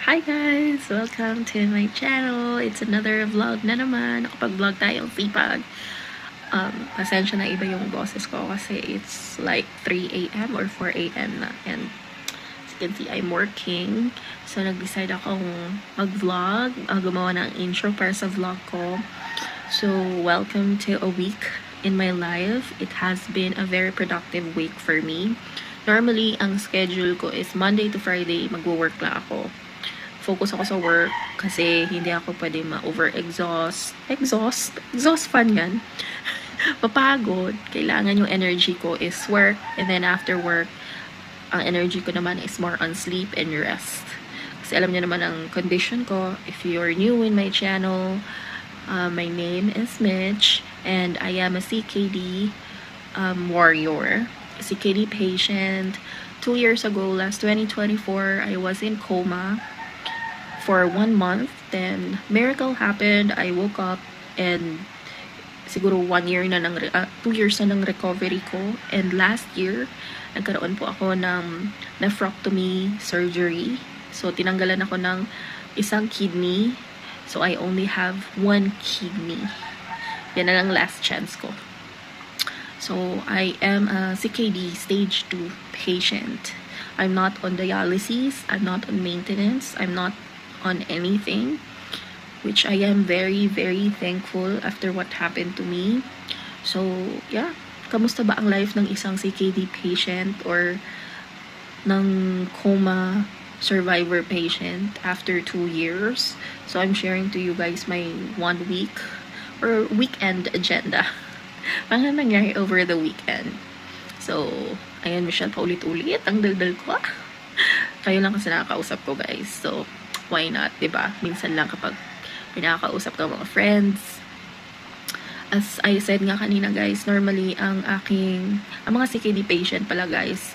Hi guys! Welcome to my channel. It's another vlog na naman. Nakapag-vlog tayong sipag. Pasensya na iba yung boses ko kasi it's like 3 a.m. or 4 a.m. na. And as you can see, I'm working. So, nag-decide akong mag-vlog. Gumawa ng intro para sa vlog ko. So, welcome to a week in my life. It has been a very productive week for me. Normally, ang schedule ko is Monday to Friday, magwo-work lang ako. Focus ako sa work kasi hindi ako pwede ma-over-exhaust. Exhaust fun yan. Mapagod. Kailangan yung energy ko is work, and then after work, ang energy ko naman is more on sleep and rest. Kasi alam niyo naman ang condition ko. If you're new in my channel, my name is Mitch, and I am a CKD warrior. CKD patient. 2 years ago, last 2024, I was in coma for 1 month. Then miracle happened. I woke up and siguro 2 years na ng recovery ko. And last year, nagkaroon po ako ng nephrectomy surgery. So tinanggalan ako ng isang kidney. So I only have 1 kidney. Yan na lang last chance ko. So I am a CKD stage 2 patient. I'm not on dialysis. I'm not on maintenance. I'm not on anything, which I am very, very thankful after what happened to me. So, yeah. Kamusta ba ang life ng isang CKD patient or ng coma survivor patient after 2 years? So, I'm sharing to you guys my 1 week or weekend agenda. Ano nangyari over the weekend? So, ayan, Michelle, paulit-ulit ang daldal ko. Kayo lang kasi nakakausap ko, guys. So, why not, diba? Minsan lang kapag pinakausap ko mga friends. As I said nga kanina, guys, normally ang mga CKD patient pala, guys,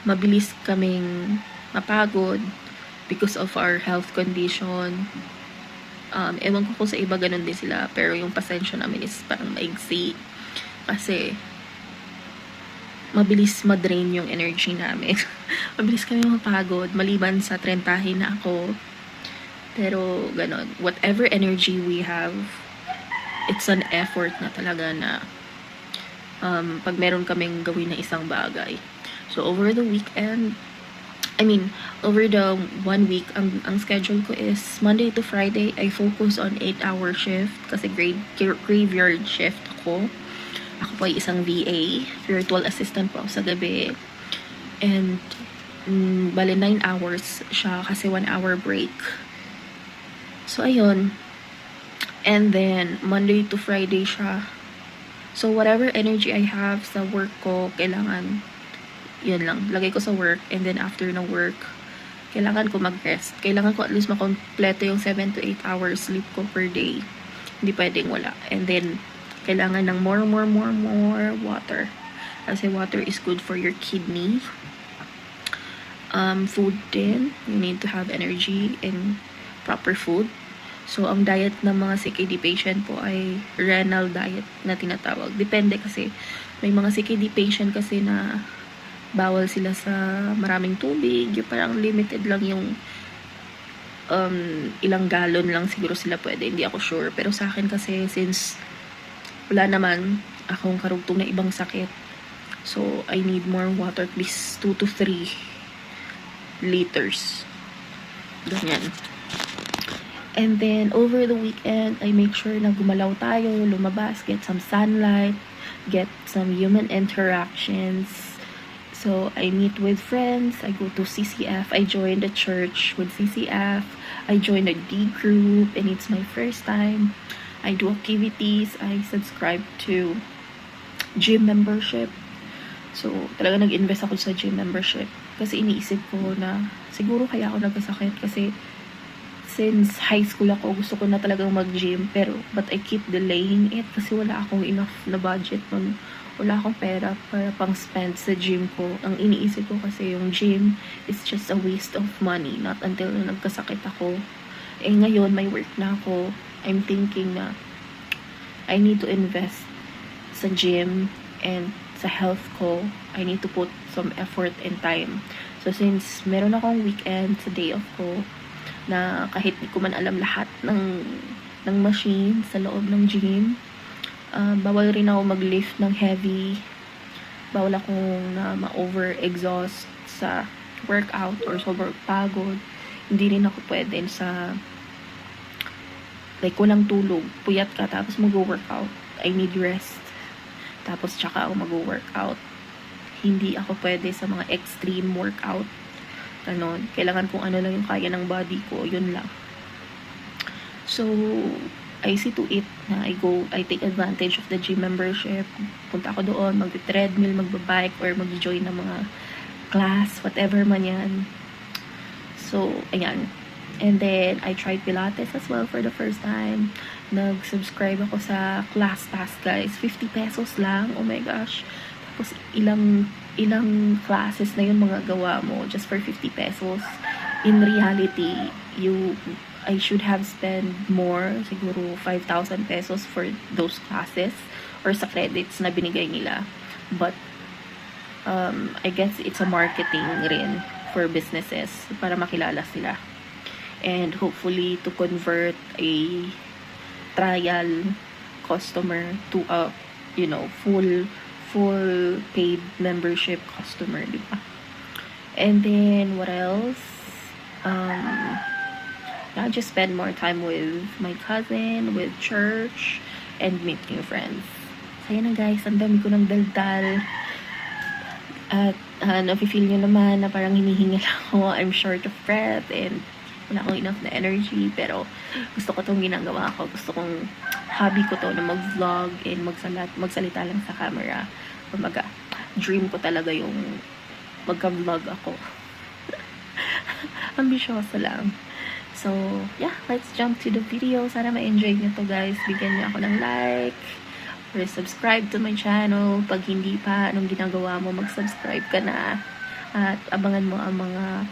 mabilis kaming mapagod because of our health condition. Ewan ko kung sa iba ganun din sila, pero yung pasensya namin is parang maigsi kasi mabilis madrain yung energy namin. Mabilis kami mapagod maliban sa 30 na ako. Pero ganon, whatever energy we have, it's an effort na talaga na pag meron kaming gawin na isang bagay. So over the weekend, over the 1 week, ang schedule ko is Monday to Friday, I focus on 8-hour shift kasi graveyard shift ako. Ako po ay isang VA, virtual assistant po ako sa gabi. And bale 9 hours siya kasi 1 hour break. So ayun. And then Monday to Friday siya. So whatever energy I have sa work ko, kailangan yun lang, lagay ko sa work. And then after ng work, kailangan ko mag-rest. Kailangan ko at least makompleto yung 7 to 8 hours sleep ko per day. Hindi pwedeng wala. And then kailangan ng more water. Kasi water is good for your kidney. Food din. You need to have energy and proper food. So, ang diet ng mga CKD patient po ay renal diet na tinatawag. Depende kasi. May mga CKD patient kasi na bawal sila sa maraming tubig. Yung parang limited lang yung ilang galon lang siguro sila pwede. Hindi ako sure. Pero sa akin kasi, since wala naman akong karugtong na ibang sakit, so I need more water, at least 2 to 3 liters. Ganyan. And then, over the weekend, I make sure na gumalaw tayo, lumabas, get some sunlight, get some human interactions. So, I meet with friends, I go to CCF, I join the church with CCF, I join the D group, and it's my first time. I do activities, I subscribe to gym membership. So, talaga nag-invest ako sa gym membership. Kasi iniisip ko na siguro kaya ako nagkasakit kasi since high school ako, gusto ko na talagang mag-gym. But I keep delaying it kasi wala akong enough na budget nun. Wala akong pera para pang spend sa gym ko. Ang iniisip ko kasi yung gym is just a waste of money. Not until na nagkasakit ako. Ngayon, may work na ako. I'm thinking na I need to invest sa gym and sa health ko. I need to put some effort and time. So, since meron akong weekend sa day off ko, na kahit di ko man alam lahat ng machine sa loob ng gym. Bawal rin ako mag-lift ng heavy. Bawal akong na ma-over-exhaust sa workout or sobrang pagod. Hindi rin ako pwede sa like walang tulog, puyat ka tapos mag-workout. I need rest. Tapos tsaka ako mag-workout. Hindi ako pwede sa mga extreme workout. Ganon. Kailangan kung ano lang yung kaya ng body ko, yun lang. So, I see to it na I take advantage of the gym membership. Punta ako doon, mag-treadmill, mag-bike, or mag-join ng mga class, whatever man yan. So, ayan. And then, I tried Pilates as well for the first time. Nag-subscribe ako sa ClassPass, guys. 50 pesos lang. Oh my gosh. Tapos, ilang classes na yun mga gawa mo just for 50 pesos. In reality, I should have spent more, siguro 5,000 pesos for those classes or sa credits na binigay nila. But, I guess it's a marketing rin for businesses para makilala sila. And hopefully to convert a trial customer to a, full paid membership customer, di ba? And then, what else? I just spend more time with my cousin, with church, and meet new friends. So, yan na guys, ang dami ko ng daldal. At nafe-feel nyo naman na parang hinihingal ako. I'm short of breath and wala akong enough na energy. Pero gusto ko itong ginagawa ko. Gusto kong hobby ko to na mag-vlog and magsalita lang sa camera. Kumbaga, dream ko talaga yung magka-vlog ako. Ambisyoso lang. So, yeah, let's jump to the video. Sana ma-enjoy nyo to guys. Bigyan nyo ako ng like. Or subscribe to my channel. Pag hindi pa, anong ginagawa mo, mag-subscribe ka na. At abangan mo ang mga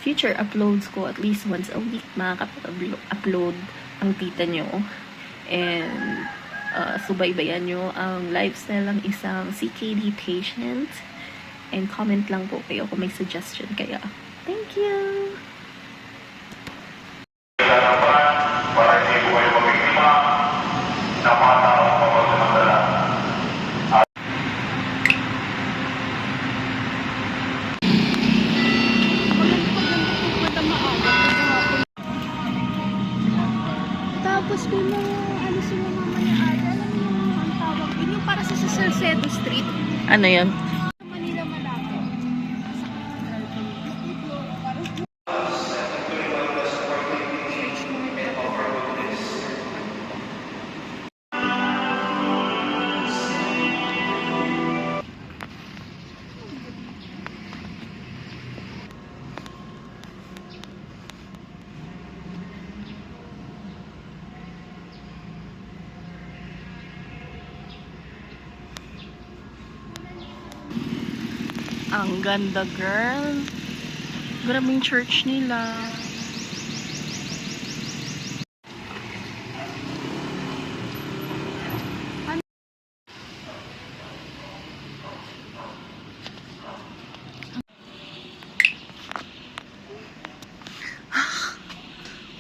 future uploads ko at least once a week. Makakapag-upload ang tita nyo. And subaybayan nyo ang lifestyle ng isang CKD patient. And comment lang po kayo kung may suggestion kaya. Thank you! Para hindi po kayo mabiktima na mga taong pamagdamagdala. Tapos may mga ano sila mamaya ate, alam mo yung ang tawag din yung para sa Salcedo Street, Ano yun? sa Manila malapit. Ang ganda, girl. Grabe yung church nila.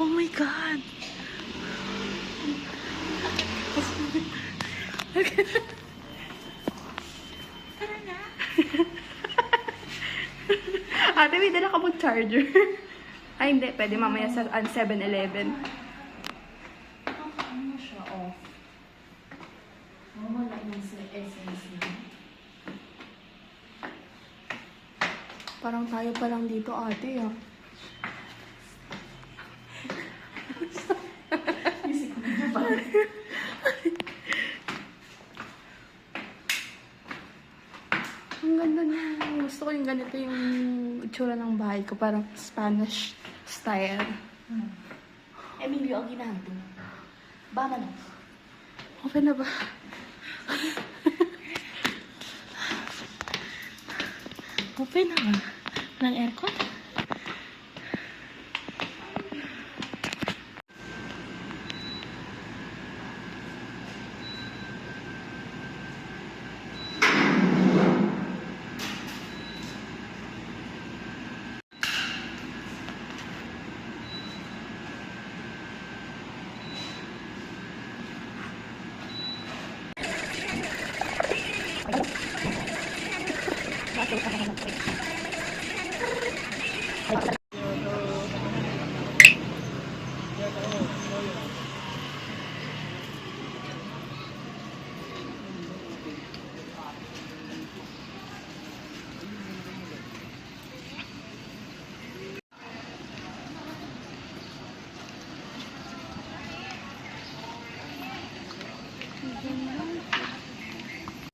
Oh my God. Ate, may dala ka pong charger. Ay, hindi. Pwede mamaya sa 7-Eleven. Ano siya off? Wala yung sa essence na. Parang tayo pa lang dito, ate, ah. Ang ganda niya. Gusto ko yung ganito yung itsura ng bahay ko. Parang Spanish style. Emilio Aguinaldo. Vámonos. Okay na ba? Open na ba? Ng aircon?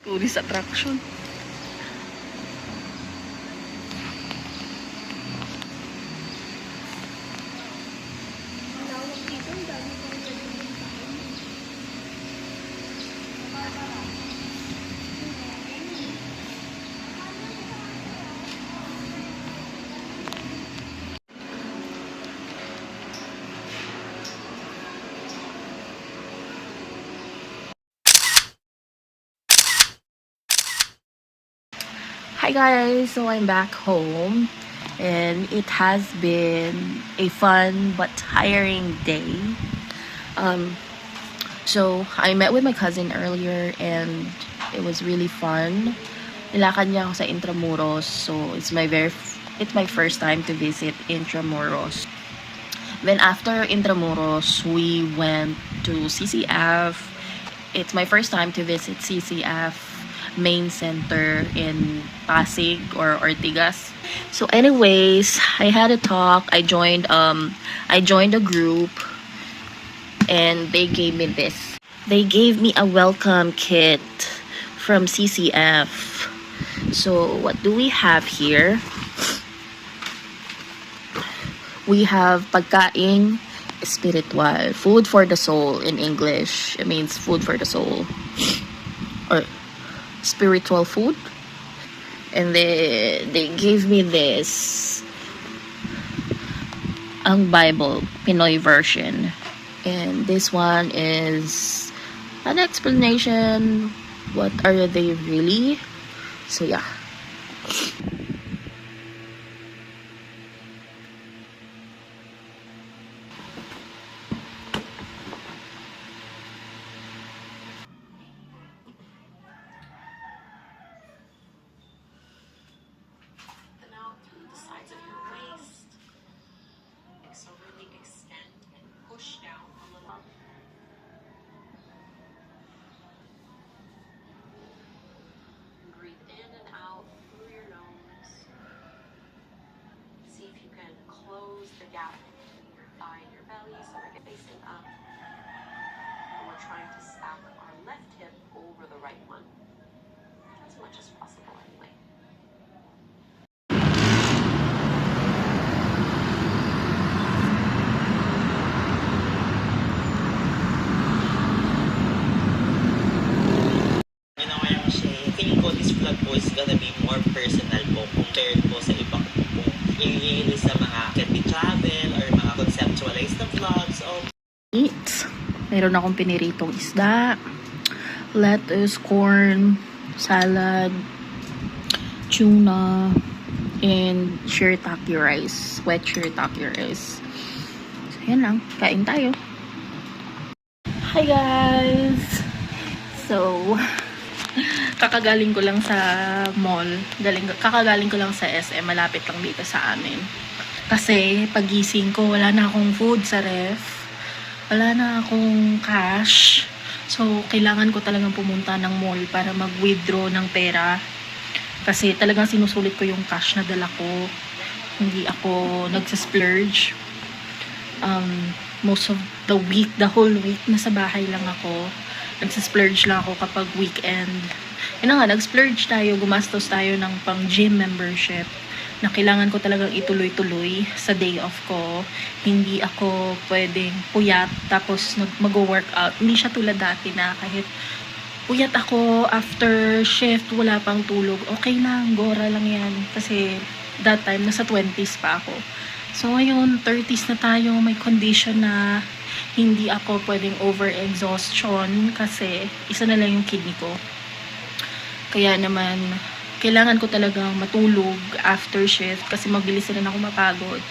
Tourist attraction. Malawak dito, ang dami pang gagawin tayo. Hi guys, so I'm back home and it has been a fun but tiring day. So I met with my cousin earlier and it was really fun. Nilakad niya ako sa Intramuros, so it's my first time to visit Intramuros. Then after Intramuros, we went to CCF. It's my first time to visit CCF main center in Pasig or Ortigas. So anyways, I had a talk. I joined a group and they gave me this. They gave me a welcome kit from CCF. So what do we have here? We have pagkaing espiritual, food for the soul in English. It means food for the soul or spiritual food. And they gave me this, ang Bible, Pinoy version. And this one is an explanation, what are they really? So yeah. Out through the sides of your waist. So really extend and push down a little. Breathe in and out through your nose. See if you can close the gap between your thigh and your belly so we're facing up. And we're trying to stack our left hip over the right one. As much as possible anyway. Feeling ko this vlog po is gonna be more personal po compared po sa ibang po i-release sa mga candy travel or mga conceptualized na vlogs. So, Eat. Meron akong piniritong isda, lettuce, corn, salad, tuna, and shirataki rice. Wet shirataki rice. So, yan lang. Kain tayo. Hi guys! So, kakagaling ko lang sa mall. Kakagaling ko lang sa SM. Malapit lang dito sa amin. Kasi pagising ko, wala na akong food sa ref. Wala na akong cash. So, kailangan ko talagang pumunta ng mall para mag-withdraw ng pera. Kasi talagang sinusulit ko yung cash na dala ko. Hindi ako nagsasplurge. Most of the week, the whole week, nasa bahay lang ako. Nagsasplurge lang ako kapag weekend. Yun na nga, nag-splurge tayo, gumastos tayo ng pang gym membership na kailangan ko talagang ituloy-tuloy sa day off ko. Hindi ako pwedeng puyat tapos mag-workout. Hindi siya tulad dati na kahit puyat ako after shift, wala pang tulog. Okay lang, gora lang yan. Kasi that time, nasa 20s pa ako. So ngayon, 30s na tayo, may condition na hindi ako pwedeng over-exhaustion kasi isa na lang yung kidney ko. Kaya naman, kailangan ko talagang matulog after shift kasi mabilis rin ako mapagod.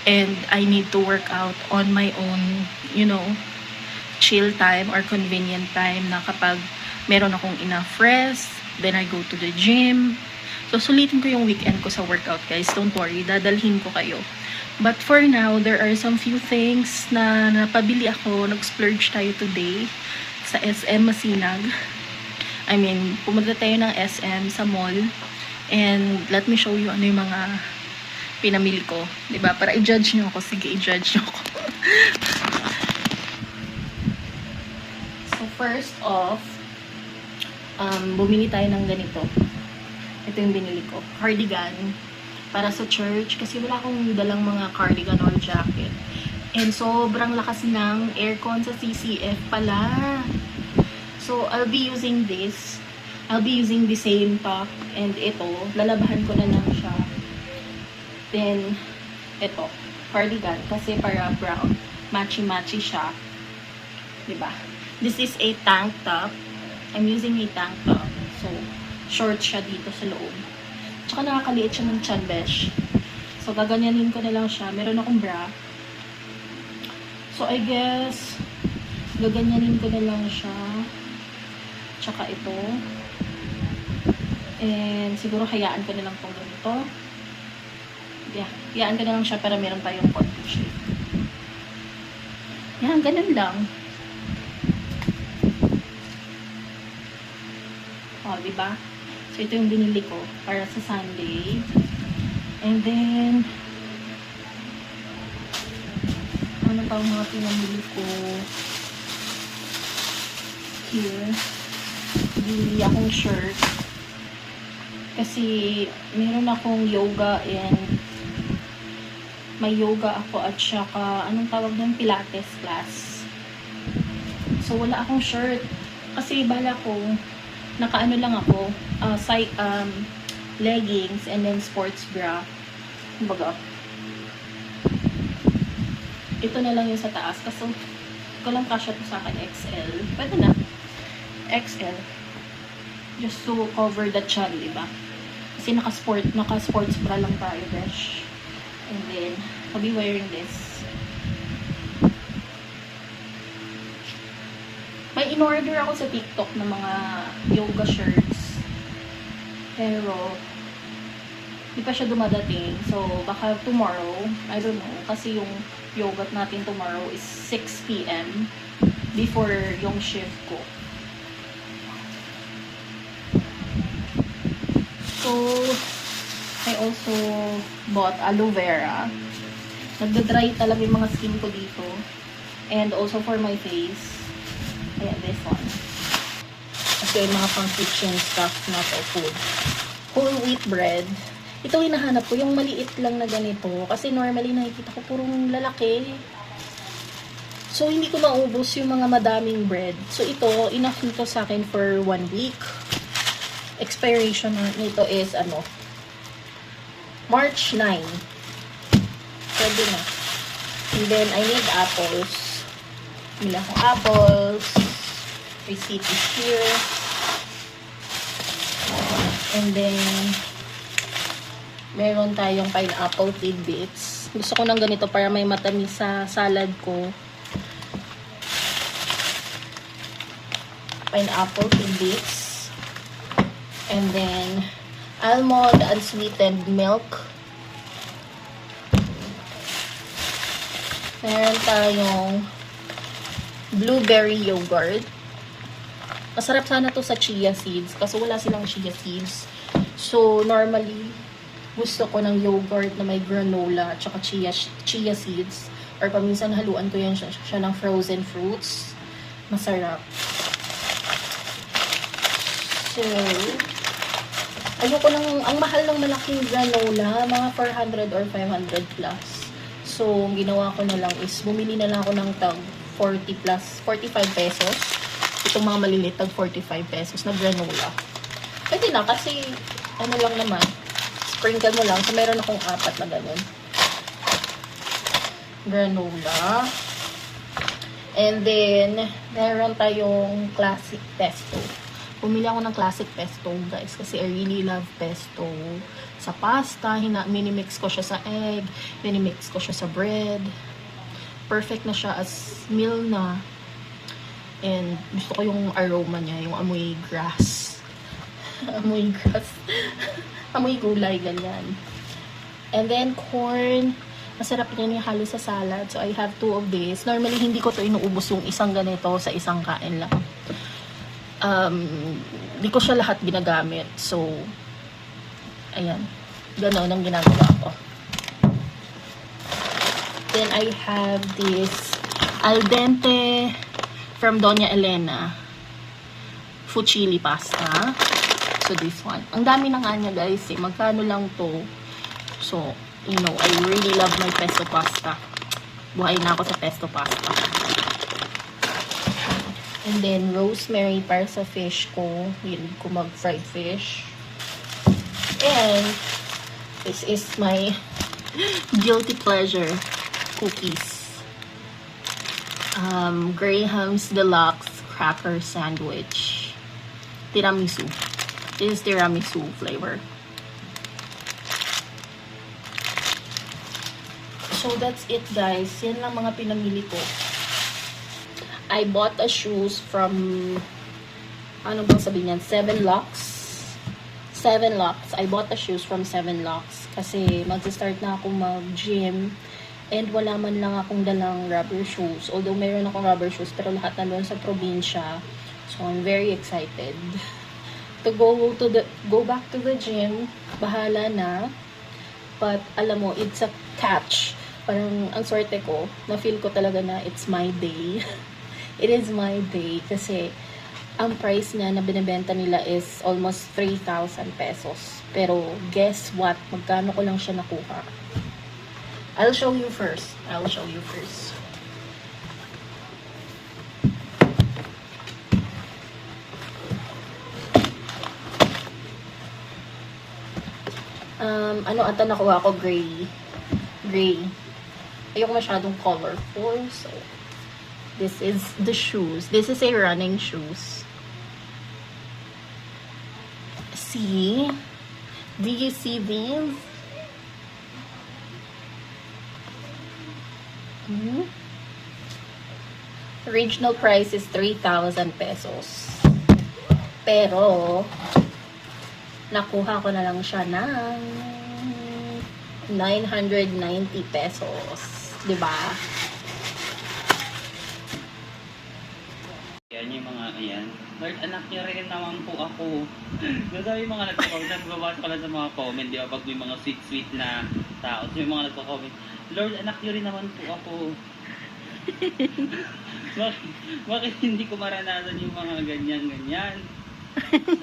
And I need to work out on my own, chill time or convenient time na kapag meron akong enough rest, then I go to the gym. So, sulitin ko yung weekend ko sa workout, guys. Don't worry, dadalhin ko kayo. But for now, there are some few things na napabili ako. Nag-splurge tayo today sa SM Masinag. I mean, pumunta tayo ng SM sa mall. And let me show you ano yung mga pinamili ko. 'Di ba? Para i-judge nyo ako. Sige, i-judge nyo ako. So, first off, bumili tayo ng ganito. Ito yung binili ko. Cardigan. Para sa church. Kasi wala akong dalang mga cardigan or jacket. And sobrang lakas ng aircon sa CCF pala. So, I'll be using this. I'll be using the same top. And ito, lalabahan ko na lang siya. Then, ito, cardigan. Kasi para brown. Matchy-matchy siya. Diba? This is a tank top. I'm using a tank top. So, short siya dito sa loob. Tsaka nakakaliit siya ng chan besh. So, gaganyanin ko na lang siya. Meron akong bra. So, I guess, gaganyanin ko na lang siya. Tsaka ito. And, siguro hayaan ko na lang itong ganito. Yeah, hayaan ko na lang siya para meron tayong konti shape. Yan, ganun lang. O, diba? So, ito yung binili ko para sa Sunday. And then, ano pa ang mga pinamili ko? Here. Binili akong shirt. Kasi, meron akong yoga and may yoga ako at saka, anong tawag doon? Pilates class. So, wala akong shirt. Kasi, bala ko, nakaano lang ako, leggings and then sports bra. Kumbaga, ito na lang yung sa taas kasi ko lang kasya to sa akin XL. Pwede na. XL. Just to cover the chan, diba? Kasi naka-sports bra lang tayo, besh. And then, I'll be wearing this. May in-order ako sa TikTok ng mga yoga shirts. Pero, di pa siya dumadating. So, baka tomorrow, I don't know. Kasi yung yoga natin tomorrow is 6 p.m. before yung shift ko. So, I also bought aloe vera. Nagda-dry talaga yung mga skin ko dito. And also for my face. Ayan, this one. Kasi mga pang kitchen stuff na to, food. Whole wheat bread. Ito hinahanap ko, yung maliit lang na ganito. Kasi normally nakikita ko purong lalaki. So, hindi ko maubos yung mga madaming bread. So, ito, enough nito sa akin for 1 week. Expiration nito is, March 9. Pwede na. And then, I need apples. Mila akong apples. Receipt is here. And then, meron tayong pineapple tidbits. Gusto ko ng ganito para may matamis sa salad ko. Pineapple tidbits. And then, almond unsweetened milk. Meron tayong blueberry yogurt. Masarap sana to sa chia seeds kasi wala silang chia seeds. So, normally, gusto ko ng yogurt na may granola at saka chia seeds. Or paminsan haluan ko yan siya ng frozen fruits. Masarap. So, ayoko ang mahal ng malaking granola, mga 400 or 500 plus. So, ang ginawa ko na lang is, bumili na lang ako ng tag 40 plus, 45 pesos. Itong mga maliliit, tag 45 pesos na granola. Pwede na kasi, ano lang naman, sprinkle mo lang. So, meron akong 4 na ganun. Granola. And then, meron tayong classic pesto. Bumili ako ng classic pesto, guys. Kasi I really love pesto. Sa pasta, minimix ko siya sa egg. Minimix ko siya sa bread. Perfect na siya as meal na. And gusto ko yung aroma niya, yung amoy grass. Amoy grass. Amoy gulay, ganyan. And then corn. Masarap rin yung halo sa salad. So, I have 2 of this. Normally, hindi ko to inuubos yung isang ganito sa isang kain lang. Hindi ko siya lahat ginagamit. So, ayan. Ganon ang ginagawa ko. Then, I have this al dente from Doña Elena fuchili pasta. So, this one. Ang dami na nga niya, guys. Eh. Magkano lang to. So, you know, I really love my pesto pasta. Buhay na ako sa pesto pasta. And then, rosemary para sa fish ko. Yun ko mag-fried fish. And, this is my guilty pleasure cookies. Graham's Deluxe Cracker Sandwich. Tiramisu. This is tiramisu flavor. So, that's it, guys. Yan lang mga pinamili ko. I bought a shoes from, ano bang sabihin yan? 7 Locks. 7 Locks. I bought the shoes from 7 Locks. Kasi mag-start na ako mag-gym. And wala man lang akong dalang rubber shoes. Although mayroon akong rubber shoes, pero lahat na doon sa probinsya. So, I'm very excited to go back to the gym. Bahala na. But, alam mo, it's a catch. Parang, ang swerte ko, na-feel ko talaga na it's my day. It is my day kasi ang price niya na binibenta nila is almost 3,000 pesos. Pero guess what? Magkano ko lang siya nakuha? I'll show you first. Ano ata nakuha ko? Gray. Ayoko masyadong colorful. So, this is the shoes. This is a running shoes. See? Do you see these? Original price is 3,000 pesos. Pero, nakuha ko na lang siya ng 990 pesos. Diba? Yan yung mga, ayan. Lord, anak niya rin naman po ako. Nasabi yung mga nagko-comment, nagbabasa ko lang sa mga comment, di ba? Pag may mga sweet na tao, so yung mga nagko-comment, Lord, anak niyo rin naman po ako. bakit hindi ko maranasan yung mga ganyan-ganyan?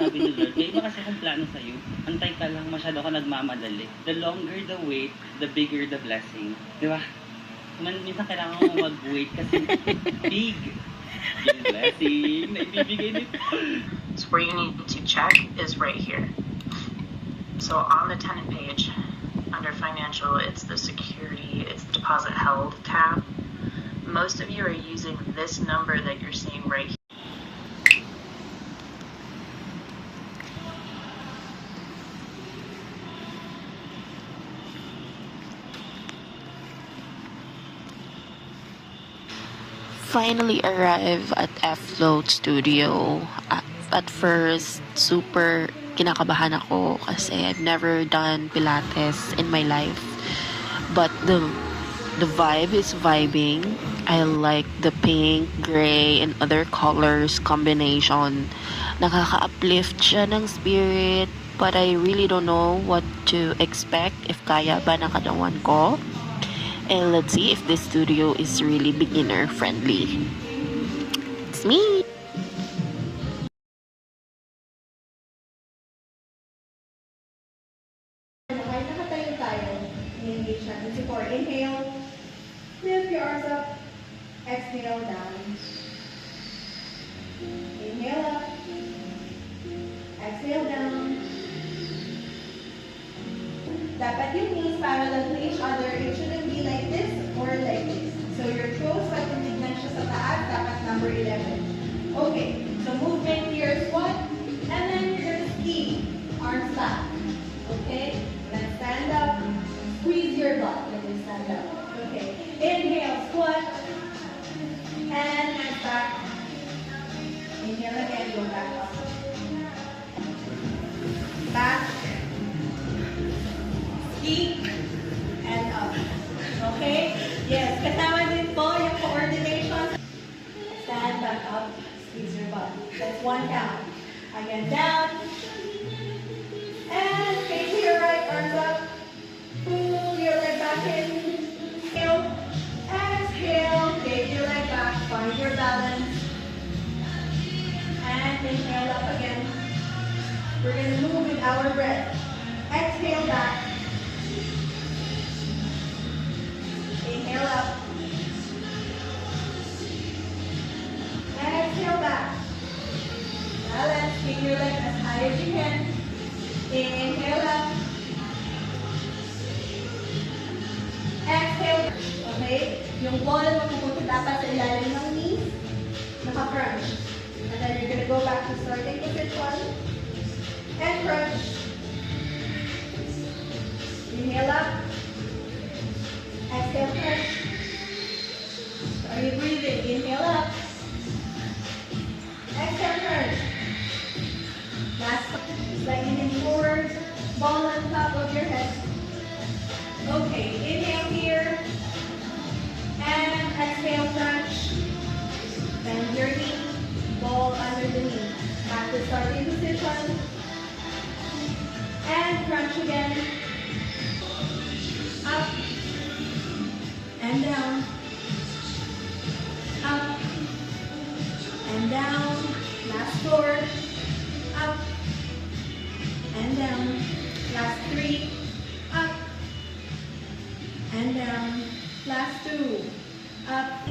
Sabi ni Lord, may iba kasi akong plano sa'yo. Antay ka lang, masyado ka nagmamadali. The longer the wait, the bigger the blessing. Di ba? Minsan kailangan mo mag-wait kasi big yung blessing na ibibigay nito. So where you need to check is right here. So on the tenant page, under financial, it's the security, it's the deposit held tab. Most of you are using this number that you're seeing right here. Finally arrived at F-Float Studio. At first, super kinakabahan ako kasi I've never done Pilates in my life. But the vibe is vibing. I like the pink, gray, and other colors combination. Nakaka-uplift siya ng spirit, but I really don't know what to expect if kaya ba ng katawan ko. And let's see if this studio is really beginner friendly. It's me! Kahit nakatayo tayo, i-engage natin si core. Inhale, lift your arms up. Exhale down. Inhale up. Exhale down. Dapat yung knees parallel to each other. It shouldn't be like this or like this. So your toes, pag tinignan siya sa taas, dapat number 11. Okay, so movement here, squat. And then you're gonna ski. Arms back. Okay, then stand up. Squeeze your butt when you stand up. Okay, inhale, squat. And hands back. Inhale again, go back up. Back. Ski. And up. back up, squeeze your butt. That's 1 count. Again, down. And face to your right, arms up. Pull your leg back in. Inhale. Exhale. Take your leg back. Find your balance. And inhale up again. We're going to move with our breath. Exhale back. Inhale up. Exhale back. Balance. Take your leg as high as you can. Inhale up. Exhale. Okay? Yung ball mapupunta dapat sa ilalim ng knees. Naka-crunch. And then you're gonna go back to starting position. And crunch. Inhale up. Exhale, crunch. Are you breathing? Inhale up. Exhale, crunch. Last one. Sliding forward. Ball on top of your head. Okay, inhale here. And exhale, crunch. Bend your knee. Ball under the knee. Back to starting position. And crunch again. Up. And down. Up. And down. Last 4. Up. And down. Last 3. Up. And down. Last 2. Up.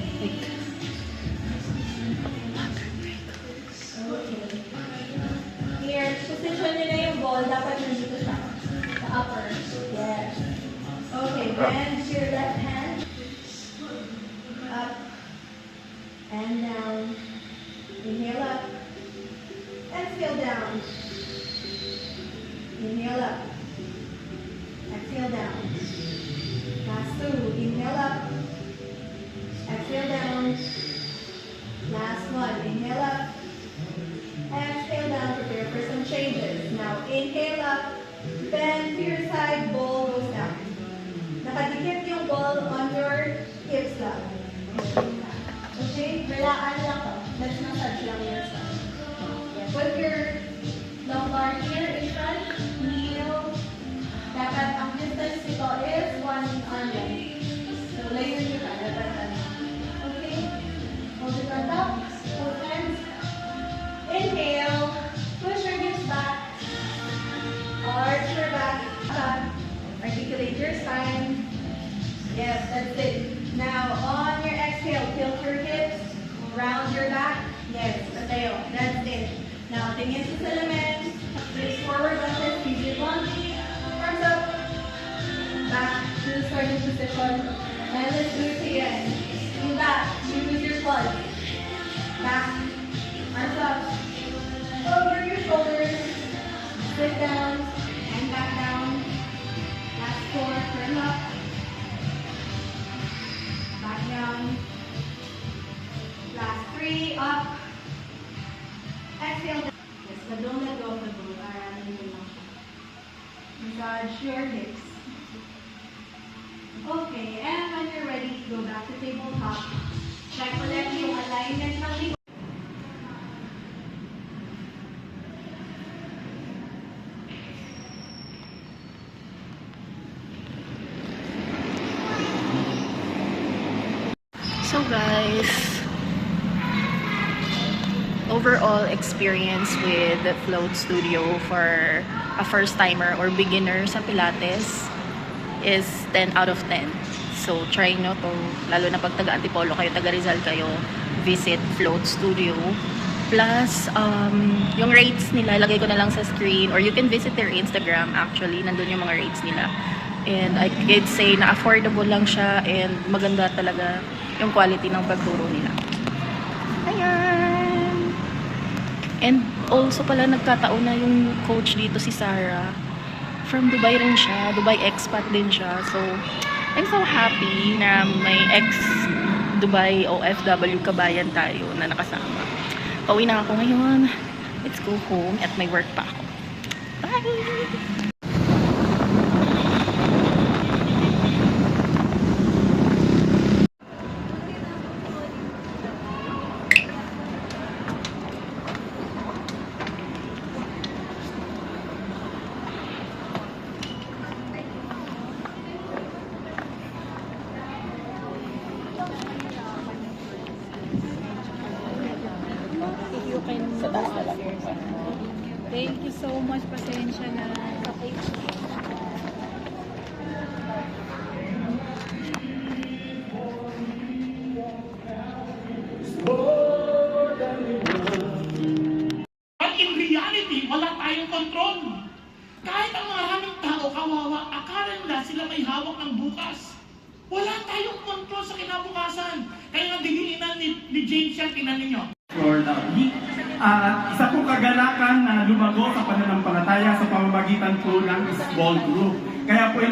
Okay. Here, position nila yung ball. Dapat nandito siya. Sa upper. Yes. Okay, bend your left hand. Up. And down. Inhale up. Exhale down. Inhale up. Exhale down. Last 2. Inhale up. Exhale down. Last 1. Inhale up. Exhale down. Prepare for some changes. Now inhale up. Bend to your side. Ball goes down. Nakadikit yung ball on your hips lang. Okay? Relaan lang to. Let's massage lang your side. Put your lumbar here in front. Kneel. Dapat ang distance nito is 1 arm length. So, layer nyo ka. Dapat okay? Hold it on top. Both hands. Inhale. Push your hips back. Arch your back. Articulate your spine. Yes, that's it. Now, on your exhale, tilt your hips. Round your back. Yes, patayo. That's it. Now, tingin sa salamin. Twist forward on this. Squeeze it long. Arms up. Back to the starting position. And let's do it again. In back. Use your quads. Back. Arms up. Over your shoulders. Sit down. And back down. Last 4. Turn up. Back down. Last 3. Up. Exhale. Yes, but don't let go of the ball. Massage your hips. Okay, and when you're ready, go back to tabletop. Check ulit yung alignment ng likod. So guys, overall experience with the Float Studio for a first timer or beginner sa Pilates is 10 out of 10. So try nyo to, lalo na pag taga Antipolo kayo, taga Rizal kayo, visit Float Studio. Plus, yung rates nila, lagay ko na lang sa screen, or you can visit their Instagram actually, nandun yung mga rates nila. And I could say na affordable lang siya and maganda talaga yung quality ng pagturo nila. Ayan! And also pala nagkataon na yung coach dito si Sarah. From Dubai rin siya. Dubai expat din siya. So, I'm so happy na may ex-Dubai OFW kabayan tayo na nakasama. Pauwi na ako ngayon. Let's go home at may work pa ako. Bye! so much. Pasensya na sa page. But in reality, wala tayong control. Kahit ang maraming tao kawawa, akala nila sila may hawak ng bukas. Wala tayong control sa kinabukasan. Kaya nga diniinan ni James yan, tinan ninyo. Florida. Isa pong kagalakan na lumago sa pananampalataya sa pamamagitan po ng small group. Kaya po